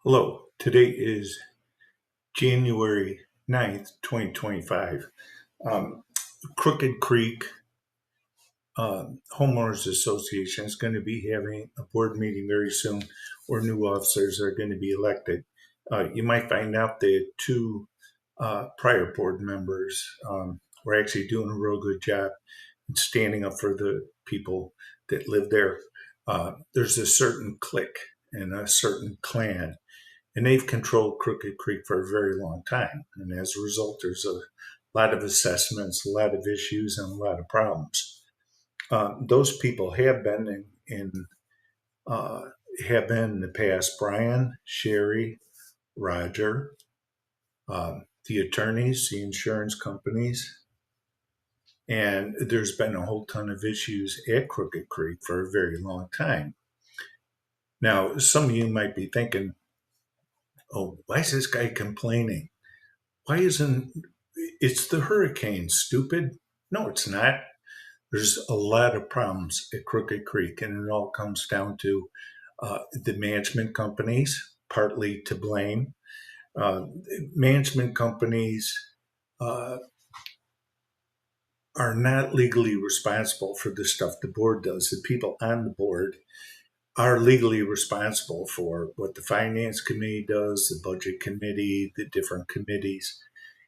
Hello, today is January 9th, 2025. Um, Crooked Creek Homeowners Association is going to be having a board meeting very soon where new officers are going to be elected. You might find out that two prior board members were actually doing a real good job in standing up for the people that live there. There's a certain clique and a certain clan, and they've controlled Crooked Creek for a very long time. And as a result, there's a lot of assessments, a lot of issues, and a lot of problems. Those people have been uh, in the past: Brian, Sherry, Roger, the attorneys, the insurance companies, and there's been a whole ton of issues at Crooked Creek for a very long time. Now, some of you might be thinking, "Oh, why is this guy complaining? Why isn't it's the hurricane, stupid?" No, it's not. There's a lot of problems at Crooked Creek, and it all comes down to the management companies, partly to blame. Uh, Management companies uh, are not legally responsible for the stuff the board does. The people on the board are legally responsible for what the finance committee does, the budget committee, the different committees,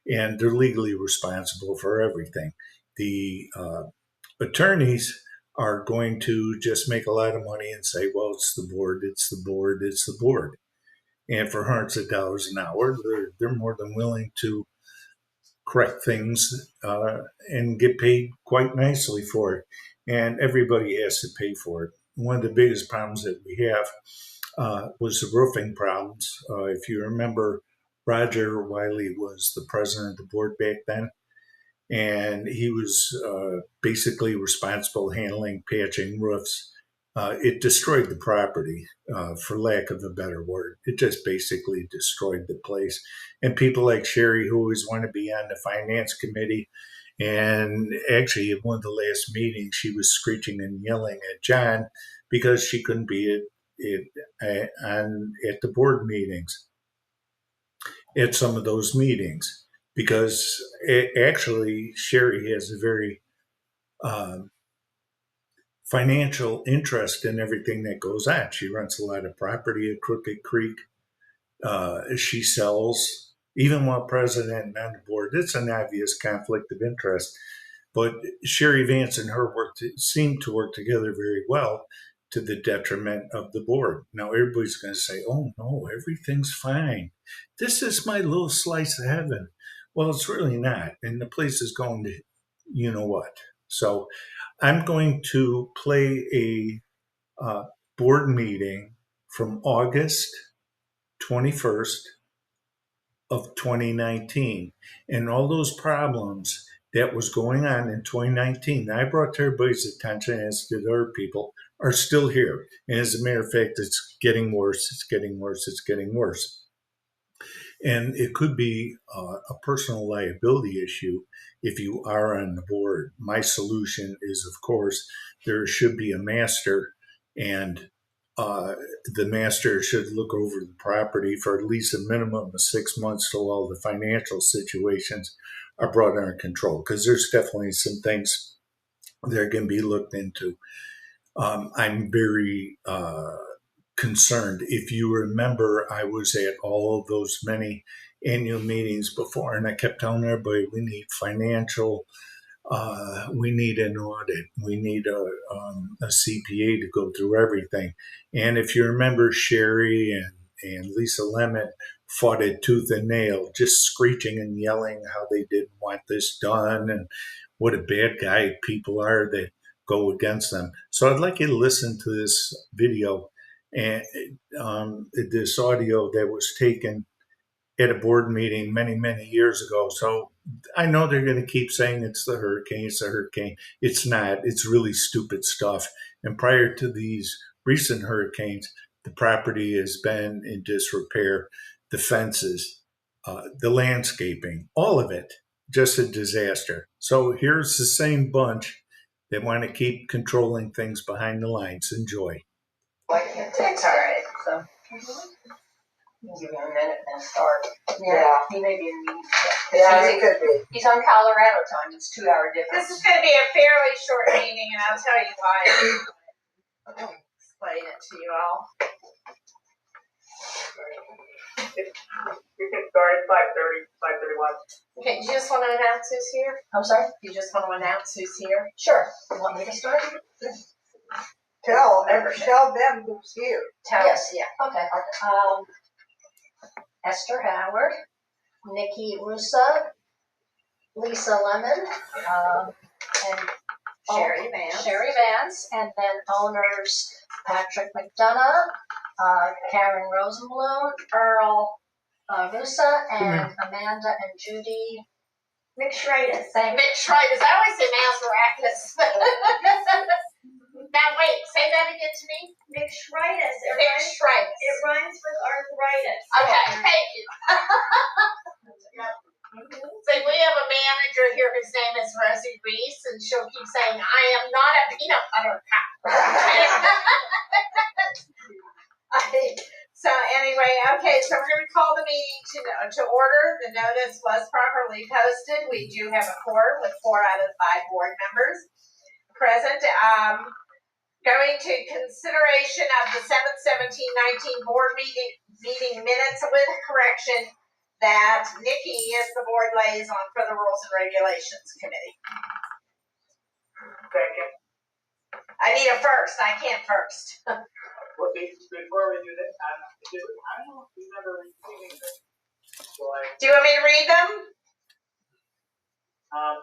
and they're legally responsible for everything. The attorneys are going to just make a lot of money and say, well, it's the board, it's the board, it's the board. And for hundreds of dollars an hour, they're more than willing to correct things and get paid quite nicely for it. And everybody has to pay for it. One of the biggest problems that we have was the roofing problems. If you remember, Roger Wiley was the president of the board back then, and he was basically responsible handling patching roofs. It destroyed the property, for lack of a better word. It just basically destroyed the place. And people like Sherry, who always want to be on the finance committee, and actually at one of the last meetings, she was screeching and yelling at John because she couldn't be at the board meetings, at some of those meetings, because actually Sherry has a very um, financial interest in everything that goes on. She rents a lot of property at Crooked Creek. She sells, even while president and on the board. It's an obvious conflict of interest. But Sherry Vance and her seem to work together very well, to the detriment of the board. Now, everybody's going to say, oh, no, everything's fine. This is my little slice of heaven. Well, it's really not. And the place is going to, you know what. So I'm going to play a board meeting from August 21st of 2019, and all those problems that was going on in 2019 I brought to everybody's attention, as did other people, are still here. And as a matter of fact, it's getting worse, it's getting worse, it's getting worse. And it could be a personal liability issue if you are on the board. My solution is, of course, there should be a master, and the master should look over the property for at least a minimum of 6 months till all the financial situations are brought under control. Because there's definitely some things that can be looked into. I'm very concerned. If you remember, I was at all of those many annual meetings before, and I kept telling everybody we need financial, we need an audit, we need a CPA to go through everything. And if you remember, Sherry and Lisa Lemon fought it tooth and nail, just screeching and yelling how they didn't want this done and what a bad guy people are that go against them. So I'd like you to listen to this video, and this audio that was taken at a board meeting many, many years ago. So I know they're going to keep saying it's the hurricane, it's the hurricane. It's not. It's really stupid stuff. And prior to these recent hurricanes, the property has been in disrepair, the fences, the landscaping, all of it, just a disaster. So here's the same bunch that want to keep controlling things behind the lines. Enjoy. It's all right. So Give him a minute and start. Yeah. He may be in the meeting. Yeah, it could be. He's on Colorado time. It's 2-hour difference. This is going to be a fairly short meeting, and I'll tell you why. I'll explain it to you all. You can start at 5:30, 5:31. Okay, do you just want to announce who's here? I'm sorry? Do you just want to announce who's here? Sure. You want me to start? Tell them who's here. Yes, yeah. Okay. Esther Howard, Nikki Russa, Lisa Lemon, and Sherry Vance. Sherry Vance, and then owners Patrick McDonough, Karen Rosenblum, Earl Russa, and Amanda and Judy McShritus. Thank McShritus. I always say Mazarakis. Now wait, say that again to me. McShritus. McShritus. It rhymes with arthritis. Okay, thank you. So we have a manager here whose name is Rosie Reese, and she'll keep saying, "I am not a peanut butter cup." So anyway, okay, so we're going to call the meeting to order. The notice was properly posted. We do have a quorum with 4 out of 5 board members present. Going to consideration of the 7/17/19 board meeting minutes with correction that Nikki is the board liaison for the Rules and Regulations Committee. Second. I need a first. I can't first. Well, before we do this, I don't remember receiving this. Do you want me to read them?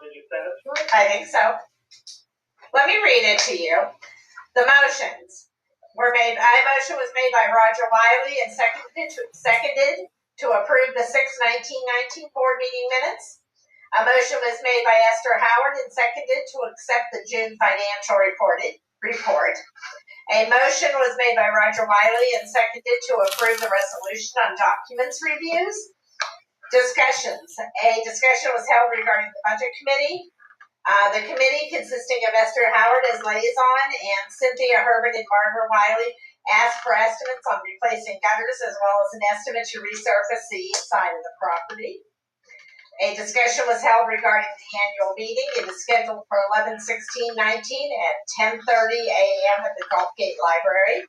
Did you send it to us? I think so. Let me read it to you. The motions were made. Motion was made by Roger Wiley and seconded to approve the 6/19/19 board meeting minutes. A motion was made by Esther Howard and seconded to accept the June financial report. A motion was made by Roger Wiley and seconded to approve the resolution on documents reviews. Discussions. A discussion was held regarding the budget committee. The committee, consisting of Esther Howard as liaison and Cynthia Herbert and Margaret Wiley, asked for estimates on replacing gutters as well as an estimate to resurface the east side of the property. A discussion was held regarding the annual meeting. It is scheduled for 11/16/19 at 10:30 a.m. at the Gulfgate Library.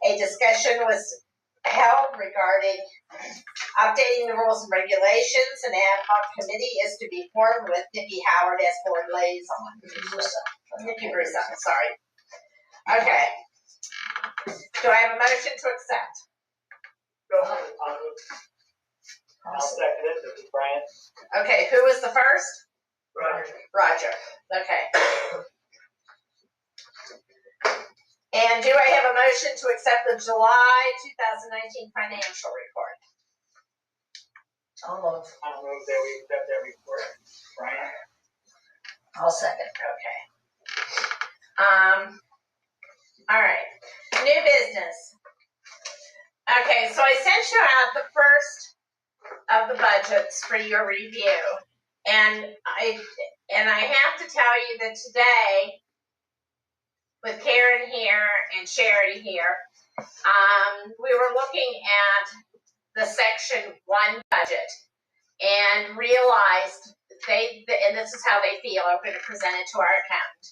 A discussion was held regarding updating the rules and regulations. An ad hoc committee is to be formed with Nikki Howard as board liaison. Nikki Russa, sorry. Okay. Do I have a motion to accept? Go ahead, I'll second it. This is Brian. Okay, who was the first? Roger. Okay. And do I have a motion to accept the July 2019 financial report? I'll move. I'll move that we accept that report. Brian? I'll second. Okay. All right. New business. Okay, so I sent you out the first of the budgets for your review, and I have to tell you that today, with Karen here and Sherry here, we were looking at the Section 1 budget and realized and this is how they feel, I'm going to present it to our accountant,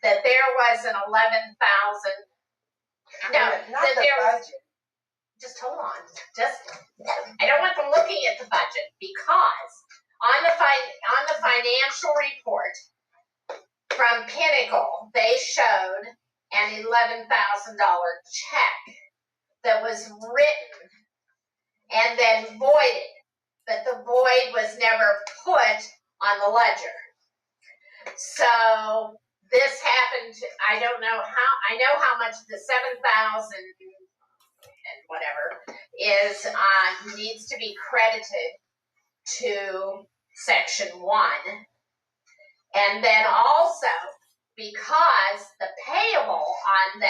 that there was an 11,000. No, not the budget. Just hold on. I don't want them looking at the budget because on the financial report from Pinnacle, they showed an $11,000 check that was written and then voided, but the void was never put on the ledger. So this happened. I don't know how. I know how much the 7,000 and whatever is needs to be credited to Section 1, and then also because the payable on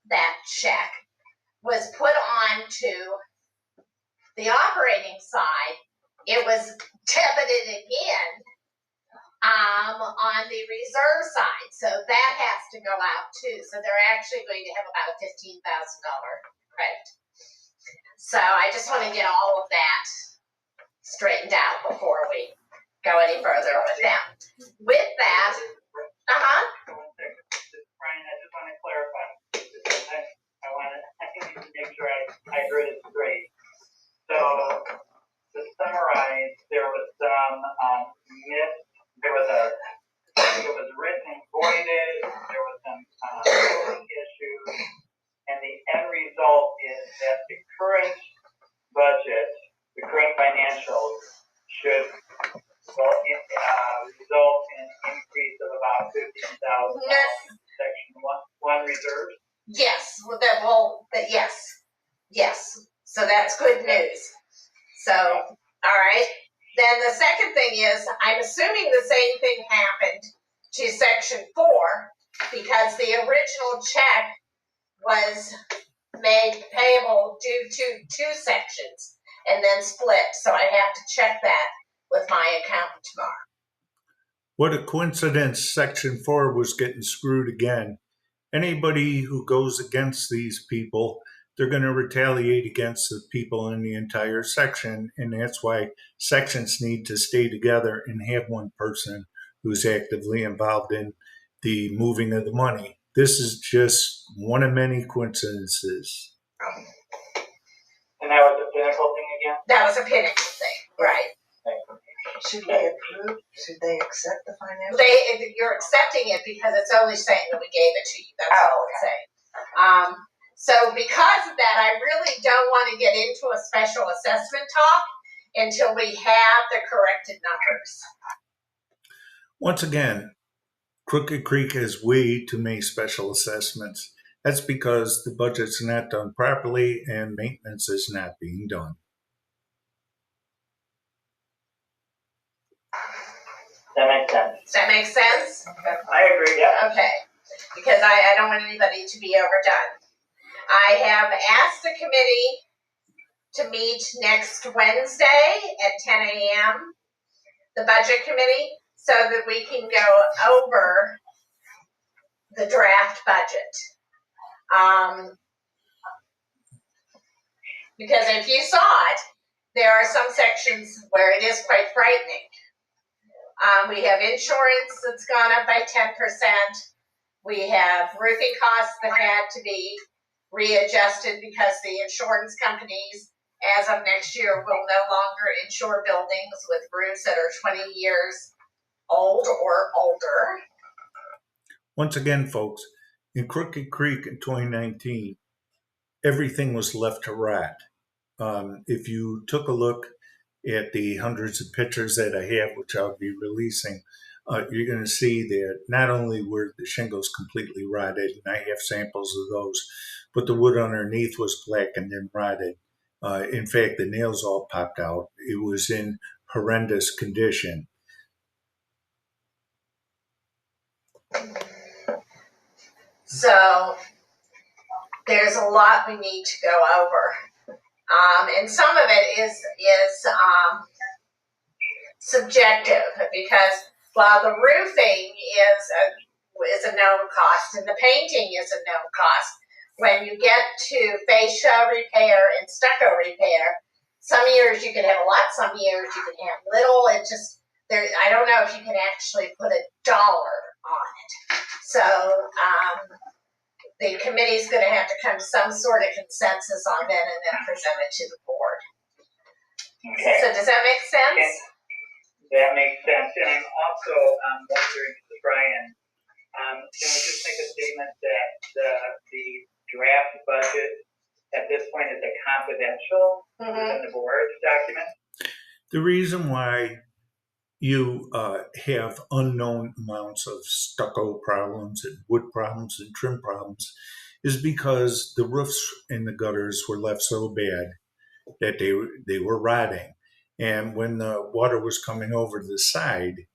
that check was put on to the operating side, it was debited again on the reserve side, so that has to go out too. So they're actually going to have about a $15,000 credit. So I just want to get all of that straightened out before we go any further with them. With that, Brian, I just want to clarify. I need to make sure I heard it straight. So, to summarize, there was some it was written and voided, there was some issues, and the end result is that the current budget, the current financials should result in an increase of about $15,000. Section one reserves. yes, yes. So that's good news. So, all right. Then the second thing is, I'm assuming the same thing happened to section 4 because the original check was made payable due to 2 sections and then split. So I have to check that with my accountant tomorrow. What a coincidence, Section 4 was getting screwed again. Anybody who goes against these people, they're going to retaliate against the people in the entire section, and that's why sections need to stay together and have one person who's actively involved in the moving of the money. This is just one of many coincidences. And that was the Pinnacle thing again? That was a Pinnacle thing, right? Should we approve? Should they accept the financial? You're accepting it because it's only saying that we gave it to you. That's all it's saying. So because of that, I really don't want to get into a special assessment talk until we have the corrected numbers. Once again, Crooked Creek has way too many special assessments. That's because the budget's not done properly and maintenance is not being done. That makes sense. Does that make sense? I agree, yeah. Okay. Because I don't want anybody to be overdone. I have asked the committee to meet next Wednesday at 10 a.m., the budget committee, so that we can go over the draft budget. Because if you saw it, there are some sections where it is quite frightening. We have insurance that's gone up by 10%. We have roofing costs that had to be readjusted because the insurance companies, as of next year, will no longer insure buildings with roofs that are 20 years old or older. Once again, folks, in Crooked Creek in 2019, everything was left to rot. If you took a look at the hundreds of pictures that I have, which I'll be releasing, you're going to see that not only were the shingles completely rotted, and I have samples of those, but the wood underneath was blackened and rotted. In fact, the nails all popped out. It was in horrendous condition. So there's a lot we need to go over. And some of it is subjective because while the roofing is a known cost and the painting is a known cost, when you get to fascia repair and stucco repair, some years you can have a lot, some years you can have little. It just I don't know if you can actually put a dollar on it. So the committee's going to have to come to some sort of consensus on that and then present it to the board. Okay. So does that make sense? Okay. That makes sense. And I'm also wondering, Brian, can we just make a statement that the draft budget at this point is a confidential within the board document? The reason why you have unknown amounts of stucco problems and wood problems and trim problems is because the roofs and the gutters were left so bad that they were rotting. And when the water was coming over the side,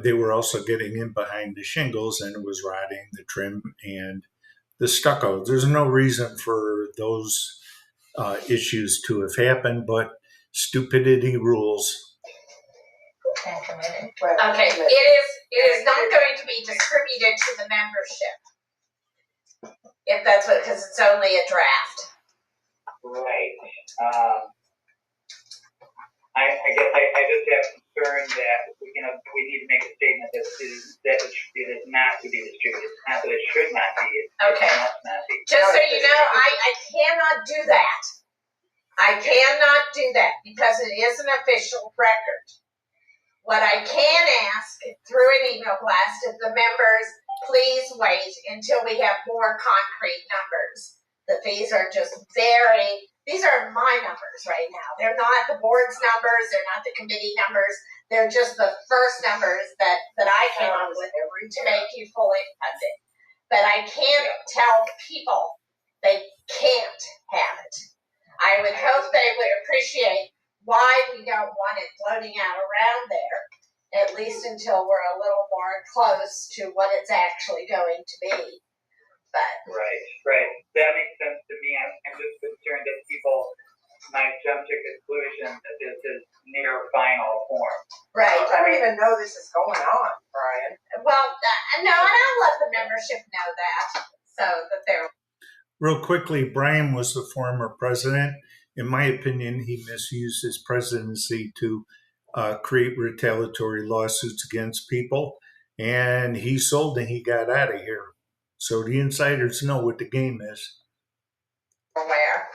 they were also getting in behind the shingles and it was rotting the trim and the stucco. There's no reason for those issues to have happened, but stupidity rules. Okay, it is not going to be distributed to the membership. If that's what, because it's only a draft. Right. I guess I just have concern that, we need to make a statement that it is not to be distributed. It's not that it should not be, it Okay. must not be. Just so you know, I cannot do that. I cannot do that because it is an official record. What I can ask through an email blast is the members, please wait until we have more concrete numbers. The fees are just these are my numbers right now. They're not the board's numbers, they're not the committee numbers. They're just the first numbers that I came up with to make you fully funded. But I can't tell people they can't have it. I would hope they would appreciate why we don't want it floating out around there, at least until we're a little more close to what it's actually going to be. But Right. That makes sense to me. I'm just concerned that people might jump to conclusion that this is near final form. right. I don't even know this is going on, Brian. Well, no, and I'll let the membership know that so that they're Real quickly, Brian was the former president. In my opinion, he misused his presidency to create retaliatory lawsuits against people, and he sold and he got out of here. So the insiders know what the game is. aware.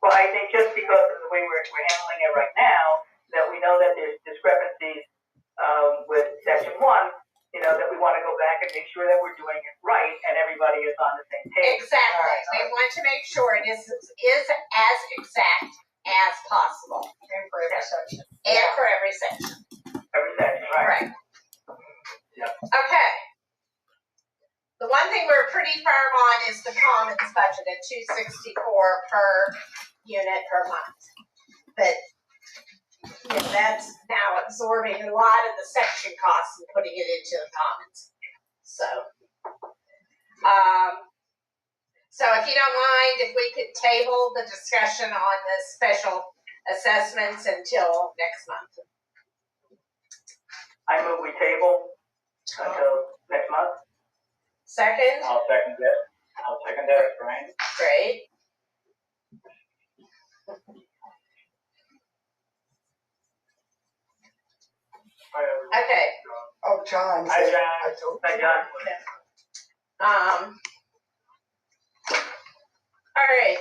Well, I think just because of the way we're handling it right now, that we know that there's discrepancies with section 1, that we want to go back and make sure that we're doing it right and everybody is on the same page. Exactly. We want to make sure it is as exact as possible. And for every section. And for every section. Every section, right? Right. Yep. Okay. The one thing we're pretty firm on is the commons budget at $264 per unit per month. But that's now absorbing a lot of the section costs and putting it into the commons. So if you don't mind, if we could table the discussion on the special assessments until next month. I move we table until next month. Second? I'll second that, Brian. Great. Okay. Oh, John. Hi, John. I told Hi, you. John. All right.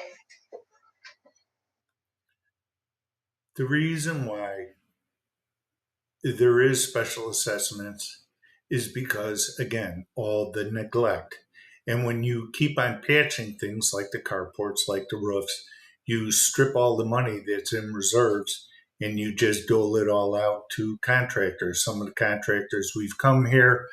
The reason why there is special assessments is because, again, all the neglect. And when you keep on patching things like the carports, like the roofs, you strip all the money that's in reserves and you just dole it all out to contractors. Some of the contractors who've come here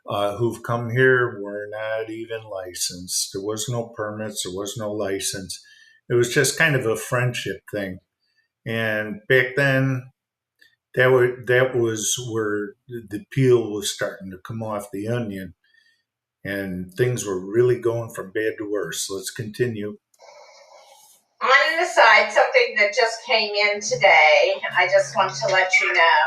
were not even licensed. There was no permits, there was no license. It was just kind of a friendship thing. And back then, that was where the peel was starting to come off the onion, and things were really going from bad to worse. Let's continue. On an aside, something that just came in today, I just want to let you know,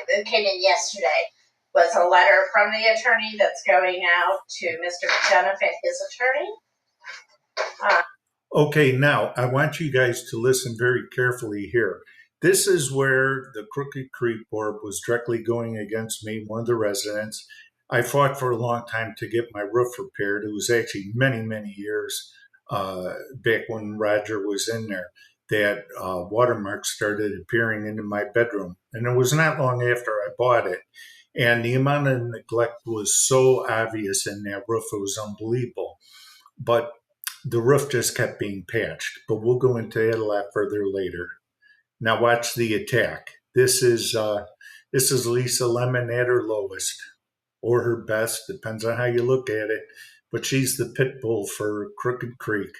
it came in yesterday, was a letter from the attorney that's going out to Mr. McDonough and his attorney. Okay, now I want you guys to listen very carefully here. This is where the Crooked Creek Board was directly going against me, one of the residents. I fought for a long time to get my roof repaired. It was actually many, many years back when Roger was in there that watermarks started appearing into my bedroom. And it was not long after I bought it. And the amount of neglect was so obvious in that roof, it was unbelievable. But the roof just kept being patched. But we'll go into that a lot further later. Now watch the attack. This is Lisa Lemon at her lowest, or her best, depends on how you look at it. But she's the pit bull for Crooked Creek.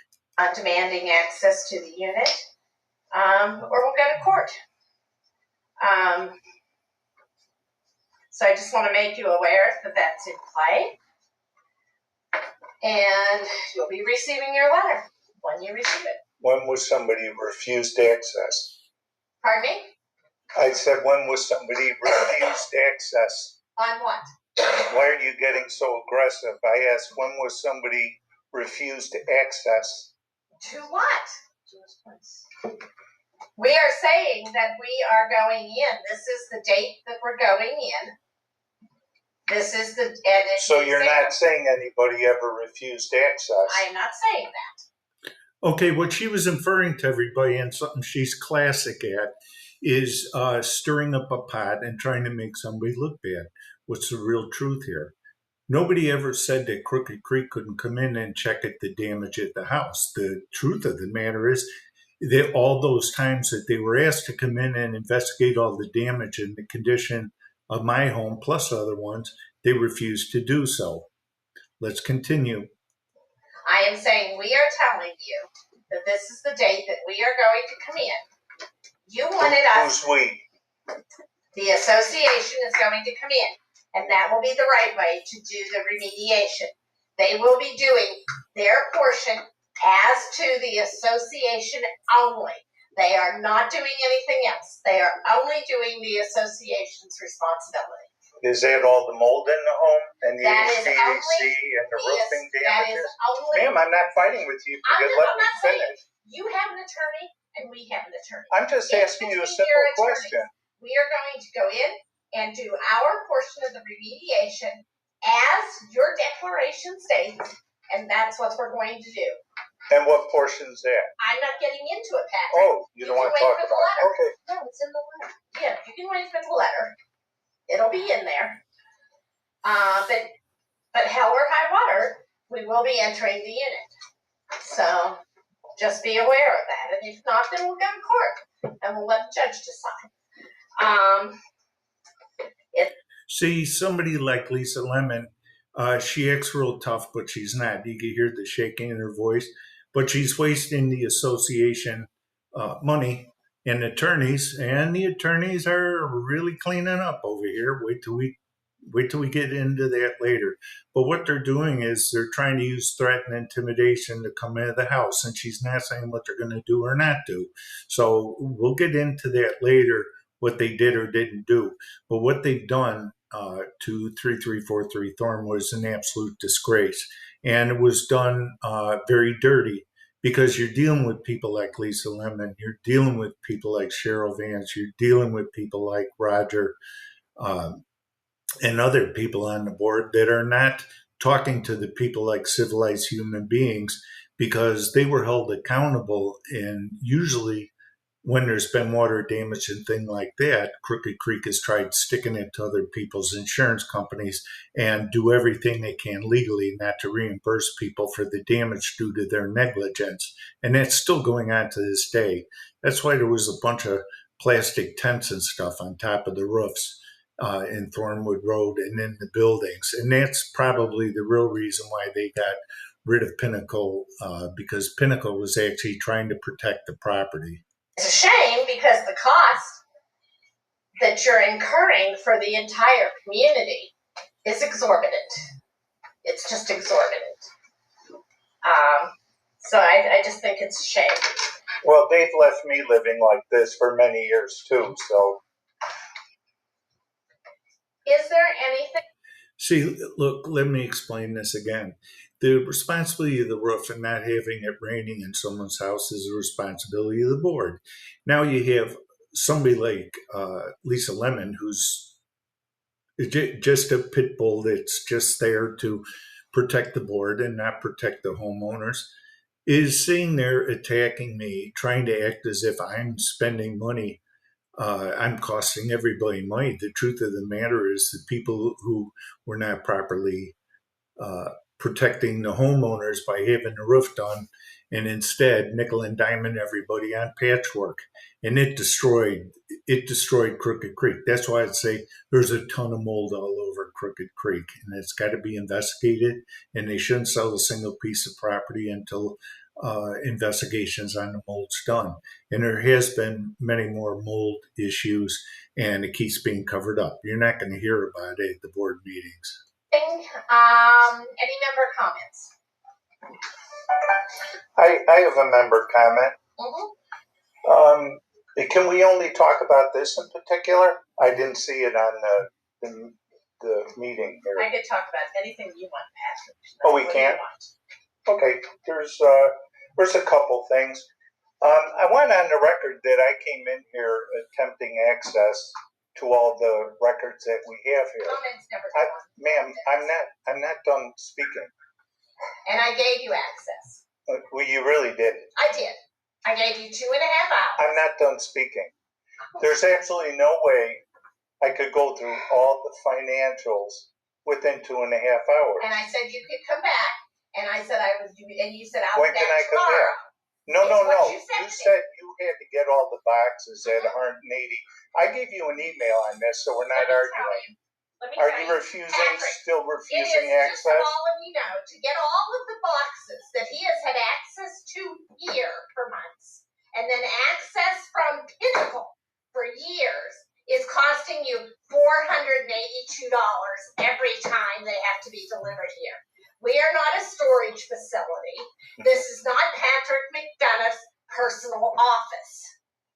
Demanding access to the unit, or we'll go to court. So I just want to make you aware that that's in play. And you'll be receiving your letter when you receive it. When was somebody refused access? Pardon me? I said, when was somebody refused access? On what? Why are you getting so aggressive? I asked, when was somebody refused access? To what? to his place. We are saying that we are going in. This is the date that we're going in. This is the, and if So you you're say- not saying anybody ever refused access? I'm not saying that. Okay, what she was inferring to everybody, and something she's classic at, is stirring up a pot and trying to make somebody look bad. What's the real truth here? Nobody ever said that Crooked Creek couldn't come in and check at the damage at the house. The truth of the matter is that all those times that they were asked to come in and investigate all the damage and the condition of my home, plus other ones, they refused to do so. Let's continue. I am saying we are telling you that this is the date that we are going to come in. You wanted us, Who's we? the association is going to come in, and that will be the right way to do the remediation. They will be doing their portion as to the association only. They are not doing anything else. They are only doing the association's responsibility. Is that all the mold in the home and the That is HVAC only- and the roofing That is damages? only. Ma'am, I'm not fighting with you. I'm Let me not saying- finish. You have an attorney, and we have an attorney. I'm just It's asking you a between simple your attorneys. question. We are going to go in and do our portion of the remediation as your declaration states, and that's what we're going to do. And what portion's that? I'm not getting into it, Patrick. Oh, you don't You want can to wait talk for the about it. letter. Okay. No, it's in the letter. Yeah, you can wait for the letter. It'll be in there. But hell or high water, we will be entering the unit. So just be aware of that. And if not, then we'll go to court and we'll let the judge decide. See, somebody like Lisa Lemon, she acts real tough, but she's not. You can hear the shaking in her voice. But she's wasting the association money and attorneys, and the attorneys are really cleaning up over here. Wait till we get into that later. But what they're doing is they're trying to use threat and intimidation to come into the house, and she's not saying what they're going to do or not do. So we'll get into that later, what they did or didn't do. But what they've done to 3343 Thorn was an absolute disgrace. And it was done very dirty, because you're dealing with people like Lisa Lemon, you're dealing with people like Cheryl Vance, you're dealing with people like Roger and other people on the board that are not talking to the people like civilized human beings, because they were held accountable. And usually when there's been water damage and thing like that, Crooked Creek has tried sticking it to other people's insurance companies and do everything they can legally not to reimburse people for the damage due to their negligence. And that's still going on to this day. That's why there was a bunch of plastic tents and stuff on top of the roofs in Thornwood Road and in the buildings. And that's probably the real reason why they got rid of Pinnacle, because Pinnacle was actually trying to protect the property. It's a shame because the cost that you're incurring for the entire community is exorbitant. It's just exorbitant. So I just think it's a shame. Well, they've left me living like this for many years too, so. Is there anything? See, look, let me explain this again. The responsibility of the roof and not having it raining in someone's house is the responsibility of the board. Now you have somebody like Lisa Lemon, who's just a pit bull that's just there to protect the board and not protect the homeowners, is sitting there attacking me, trying to act as if I'm spending money. I'm costing everybody money. The truth of the matter is the people who were not properly protecting the homeowners by having the roof done, and instead nickel and diamond everybody on patchwork, and it destroyed Crooked Creek. That's why I'd say there's a ton of mold all over Crooked Creek, and it's got to be investigated. And they shouldn't sell a single piece of property until investigations on the mold's done. And there has been many more mold issues, and it keeps being covered up. You're not going to hear about it at the board meetings. Any member comments? I have a member comment. Mm-hmm. Can we only talk about this in particular? I didn't see it on the meeting here. I could talk about anything you want, Patrick. Oh, we What do you can't? want? Okay, there's a couple things. I want on the record that I came in here attempting access to all the records that we have here. Comments never I, come on. ma'am, I'm not done speaking. And I gave you access. Well, you really didn't. I did. I gave you 2.5 hours. I'm not done speaking. There's absolutely no way I could go through all the financials within 2.5 hours. And I said you could come back, and I said I was, and you said I'll When be can back I come tomorrow. back? No. You You said said you had to get all the boxes at 180. I gave you an email on this, so we're not arguing. Are you still refusing It is, just so access? all of you know, to get all of the boxes that he has had access to here for months, and then access from Pinnacle for years, is costing you $482 every time they have to be delivered here. We are not a storage facility. This is not Patrick McDonough's personal office.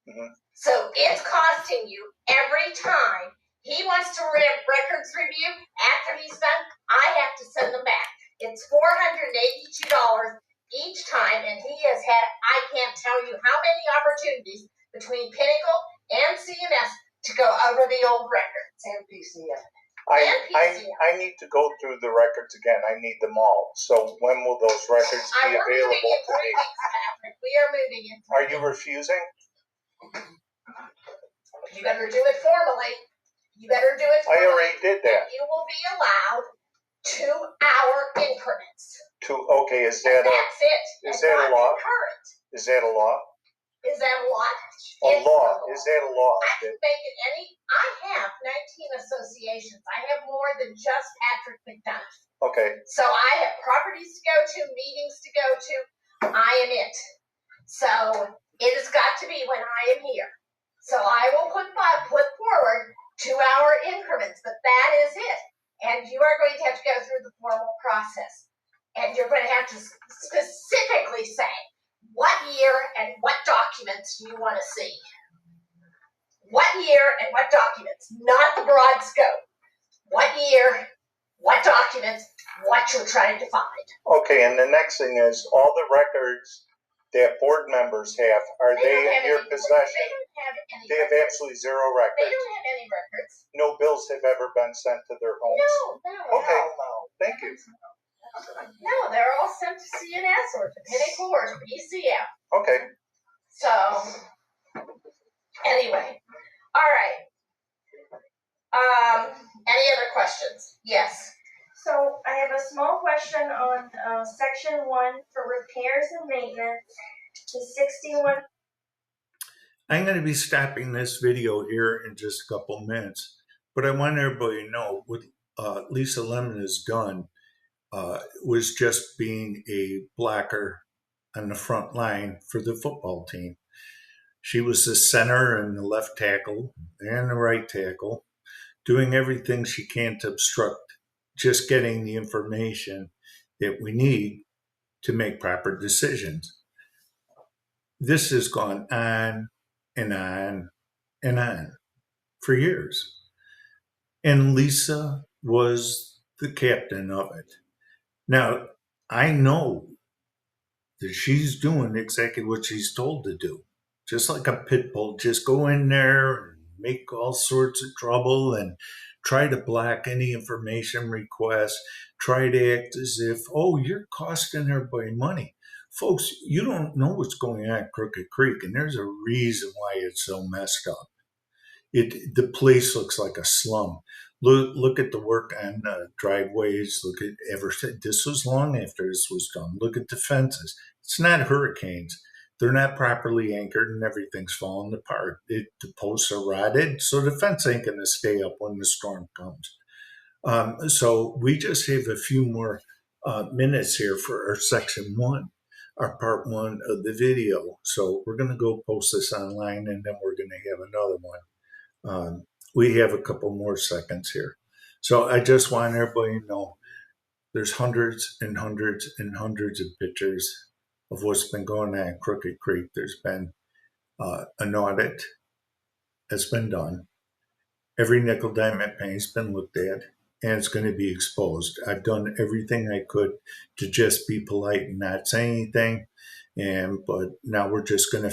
Mhm. So it's costing you every time he wants to records review. After he's done, I have to send them back. It's $482 each time, and he has had, I can't tell you how many opportunities between Pinnacle and CNS to go over the old records. And PCF. I need to go through the records again. I need them all. So when will those records be We're moving available in to 3 me? weeks, Patrick. We are moving in 3 Are weeks. you refusing? You better do it formally. You better do it I formally. already did that. And you will be allowed 2-hour increments. Okay, is that And that's it. is And that a not law? concurrent. Is that a law? Is that a lot? A It's law? a Is that a law? I can make it any. I have 19 associations. I have more than just Patrick McDonough. Okay. So I have properties to go to, meetings to go to. I am it. So it has got to be when I am here. So I will put forward 2-hour increments, but that is it. And you are going to have to go through the formal process. And you're going to have to specifically say what year and what documents you want to see. What year and what documents, not the broad scope. What year, what documents, what you're trying to find. Okay, and the next thing is all the records that board members have, are they in your possession? They don't have any They have records. absolutely zero They records. don't have any records. No bills have ever been sent to their homes? No. Okay, thank you. No, they're all sent to CNS or to Pinnacle or to PCF. Okay. So, anyway, all right. Any other questions? Yes. So I have a small question on section 1 for repairs and maintenance. The 61. I'm going to be stopping this video here in just a couple minutes, but I want everybody to know what Lisa Lemon has done was just being a blocker on the front line for the football team. She was the center and the left tackle and the right tackle, doing everything she can to obstruct just getting the information that we need to make proper decisions. This has gone on and on and on for years. And Lisa was the captain of it. Now, I know that she's doing exactly what she's told to do. Just like a pit bull, just go in there and make all sorts of trouble and try to block any information requests, try to act as if, oh, you're costing everybody money. Folks, you don't know what's going on at Crooked Creek, and there's a reason why it's so messed up. The place looks like a slum. Look at the work on driveways. Look at this was long after this was done. Look at the fences. It's not hurricanes. They're not properly anchored and everything's falling apart. The posts are rotted, so the fence ain't going to stay up when the storm comes. So we just have a few more minutes here for our section 1, our part 1 of the video. So we're going to go post this online and then we're going to have another one. We have a couple more seconds here. So I just want everybody to know there's hundreds and hundreds and hundreds of pictures of what's been going on at Crooked Creek. There's been an audit that's been done. Every nickel, dime, and penny's been looked at, and it's going to be exposed. I've done everything I could to just be polite and not say anything, but now we're just going to